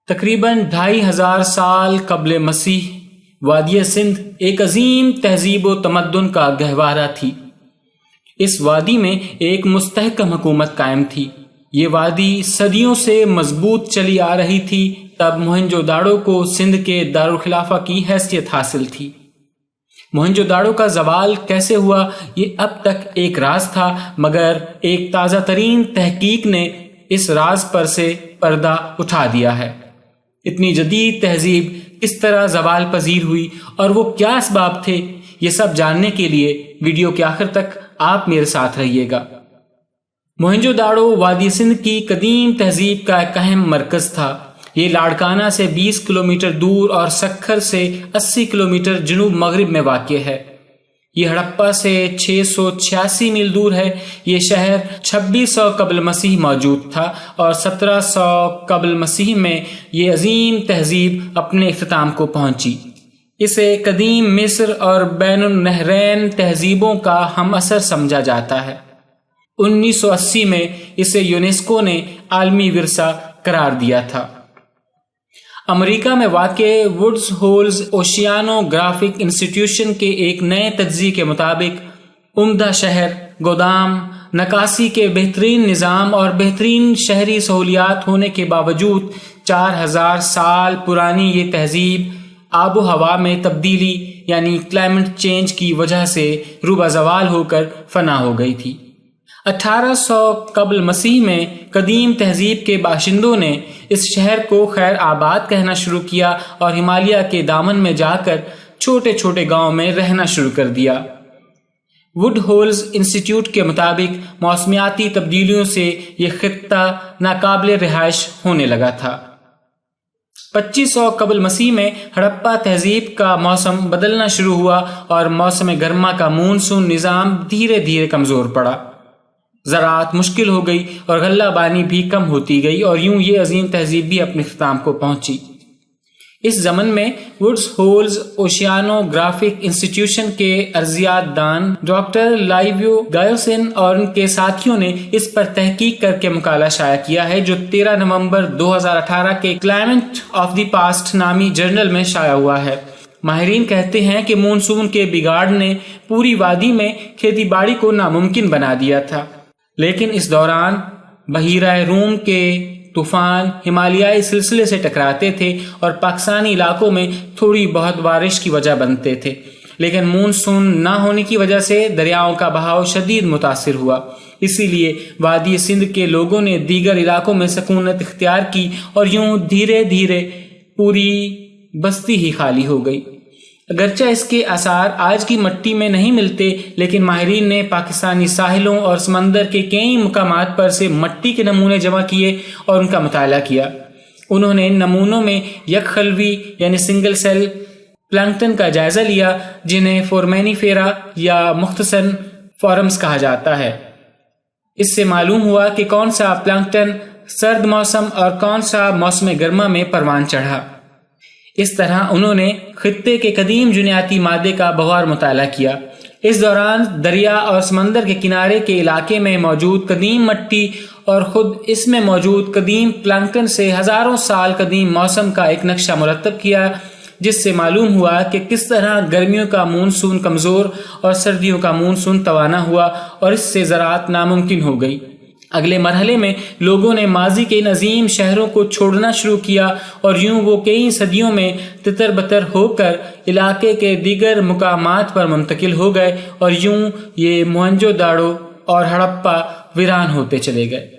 تقریباً 2500 سال قبل مسیح وادی سندھ ایک عظیم تہذیب و تمدن کا گہوارہ تھی۔ اس وادی میں ایک مستحکم حکومت قائم تھی۔ یہ وادی صدیوں سے مضبوط چلی آ رہی تھی۔ تب موہنجو داڑو کو سندھ کے دارالخلافہ کی حیثیت حاصل تھی۔ موہنجو داڑو کا زوال کیسے ہوا یہ اب تک ایک راز تھا، مگر ایک تازہ ترین تحقیق نے اس راز پر سے پردہ اٹھا دیا ہے۔ اتنی جدید تہذیب کس طرح زوال پذیر ہوئی اور وہ کیا اسباب تھے، یہ سب جاننے کے لیے ویڈیو کے آخر تک آپ میرے ساتھ رہیے گا۔ موہنجو داڑو وادی سندھ کی قدیم تہذیب کا ایک اہم مرکز تھا۔ یہ لاڑکانہ سے 20 کلومیٹر دور اور سکھر سے 80 کلومیٹر جنوب مغرب میں واقع ہے۔ یہ ہڑپا سے 686 میل دور ہے۔ یہ شہر 2600 قبل مسیح موجود تھا اور 1700 قبل مسیح میں یہ عظیم تہذیب اپنے اختتام کو پہنچی۔ اسے قدیم مصر اور بین النہرین تہذیبوں کا ہم اثر سمجھا جاتا ہے۔ 1980 میں اسے یونیسکو نے عالمی ورثہ قرار دیا تھا۔ امریکہ میں واقع ووڈز ہولز اوشیانوگرافک انسٹیٹیوشن کے ایک نئے تجزیے کے مطابق عمدہ شہر، گودام، نکاسی کے بہترین نظام اور بہترین شہری سہولیات ہونے کے باوجود 4000 سال پرانی یہ تہذیب آب و ہوا میں تبدیلی یعنی کلائمیٹ چینج کی وجہ سے روبہ زوال ہو کر فنا ہو گئی تھی۔ 1800 قبل مسیح میں قدیم تہذیب کے باشندوں نے اس شہر کو خیر آباد کہنا شروع کیا اور ہمالیہ کے دامن میں جا کر چھوٹے چھوٹے گاؤں میں رہنا شروع کر دیا۔ ووڈ ہولز انسٹیٹیوٹ کے مطابق موسمیاتی تبدیلیوں سے یہ خطہ ناقابل رہائش ہونے لگا تھا۔ 2500 قبل مسیح میں ہڑپا تہذیب کا موسم بدلنا شروع ہوا اور موسم گرما کا مونسون نظام دھیرے دھیرے کمزور پڑا۔ زراعت مشکل ہو گئی اور غلہ بانی بھی کم ہوتی گئی اور یوں یہ عظیم تہذیب بھی اپنے اختتام کو پہنچی۔ اس ضمن میں ووڈز ہولز اوشیانوگرافک انسٹیٹیوشن کے ارضیات دان ڈاکٹر لائیویو گایوسن اور ان کے ساتھیوں نے اس پر تحقیق کر کے مقالہ شائع کیا ہے، جو 13 نومبر 2018 کے کلائمیٹ آف دی پاسٹ نامی جرنل میں شائع ہوا ہے۔ ماہرین کہتے ہیں کہ مونسون کے بگاڑ نے پوری وادی میں کھیتی باڑی کو ناممکن بنا دیا تھا، لیکن اس دوران بحیرہ روم کے طوفان ہمالیائی سلسلے سے ٹکراتے تھے اور پاکستانی علاقوں میں تھوڑی بہت بارش کی وجہ بنتے تھے، لیکن مونسون نہ ہونے کی وجہ سے دریاؤں کا بہاؤ شدید متاثر ہوا۔ اسی لیے وادی سندھ کے لوگوں نے دیگر علاقوں میں سکونت اختیار کی اور یوں دھیرے دھیرے پوری بستی ہی خالی ہو گئی۔ اگرچہ اس کے آثار آج کی مٹی میں نہیں ملتے، لیکن ماہرین نے پاکستانی ساحلوں اور سمندر کے کئی مقامات پر سے مٹی کے نمونے جمع کیے اور ان کا مطالعہ کیا۔ انہوں نے ان نمونوں میں یک خلوی یعنی سنگل سیل پلانکٹن کا جائزہ لیا، جنہیں فورمینیفیرا یا مختصراً فارمز کہا جاتا ہے۔ اس سے معلوم ہوا کہ کون سا پلانکٹن سرد موسم اور کون سا موسم گرما میں پروان چڑھا۔ اس طرح انہوں نے خطے کے قدیم جنیاتی مادے کا بغور مطالعہ کیا۔ اس دوران دریا اور سمندر کے کنارے کے علاقے میں موجود قدیم مٹی اور خود اس میں موجود قدیم پلانکٹن سے ہزاروں سال قدیم موسم کا ایک نقشہ مرتب کیا، جس سے معلوم ہوا کہ کس طرح گرمیوں کا مونسون کمزور اور سردیوں کا مونسون توانا ہوا اور اس سے زراعت ناممکن ہو گئی۔ اگلے مرحلے میں لوگوں نے ماضی کے ان عظیم شہروں کو چھوڑنا شروع کیا اور یوں وہ کئی صدیوں میں تتر بتر ہو کر علاقے کے دیگر مقامات پر منتقل ہو گئے اور یوں یہ موہنجو داڑو اور ہڑپا ویران ہوتے چلے گئے۔